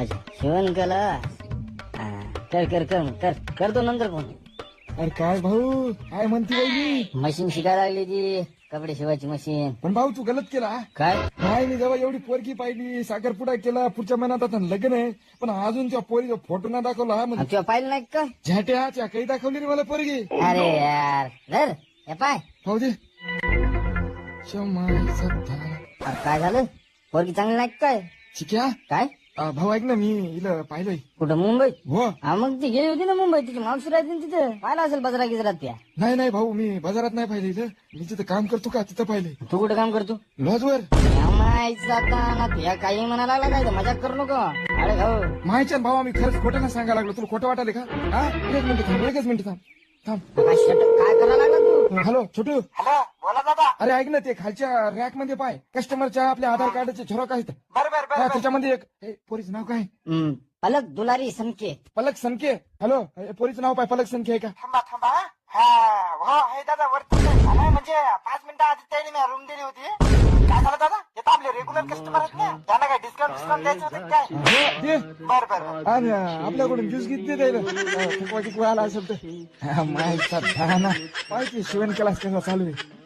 अच्छा शिवण कला कर कर कर कर करतो नंतर फोन. अरे काय भाऊ, काय म्हणते बाई? मशीन शिकायला लागली ती कपडे शिवायची मशीन. पण भाऊ तू गलत केला. काय नाही, मी जेव्हा एवढी पोरगी पाहिली, साखरपुडा केला, पुढच्या महिन्यात आता लग्न आहे, पण अजून त्या पोरीचा फोटो ना दाखवला. हा म्हणजे तुला पाहिलं नाही का? झ्याट्या काही दाखवली रे मला पोरगी. अरे यार धर हे पाय. भाऊ दे शमाय सत्ता. अरे काय झालं? पोरगी चांगली नाही का काय? शिक्या काय भाऊ ऐक ना, मी हिला पाहिलंय. कुठं मुंबईत? हो. हा मग ती गेली होती ना मुंबईत, तिची मावशी राहते ना तिथं. पाहिलं असेल बाजारा गिजरात त्या. नाही नाही भाऊ, मी बाजारात नाही पाहिलं इथं. मी जिथं काम करतो का तिथं पाहिलंय. तू कुठं काम करतो? लॉजवर. ना तुया काही म्हणायला लागला काय? मजाक करू नको. अरे भाऊ माहिती भाऊ, आम्ही खरंच खोटं ना सांगायला लागलो. तुला खोटं वाटायला का? हा एकच मिनिट थांब, एकच मिनिट थांब थांब. काय करायला लागला तू? हॅलो छोटू. हॅलो बोला दादा. अरे ऐक ना, ते खालच्या रॅक मध्ये पाय, कस्टमरच्या आपल्या आधार कार्डाचे झेरॉक्स आहेत. हा, त्याच्यामध्ये एक पोरीचं नाव काय? पलक दुलारी सनके. पलक सनके. हॅलो, पोरीचं नाव पाय, पलक सनके आहे का? थांबा थांबा. हो आहे दादा, वरती आलाय. म्हणजे 5 मिनिटं आधी त्याने मी रूम दिली होती. काय झालं दादा? हे तर आपले रेग्युलर कस्टमर आहेत ना, त्यांना काय डिस्काउंट द्यायचं होतं काय? हो, दे. बरं बरं. आणि आपल्याकडून ज्यूस घेत दे द्यायला. फुकवा असेल तर. माहिती शिवण क्लास कसा चालू आहे.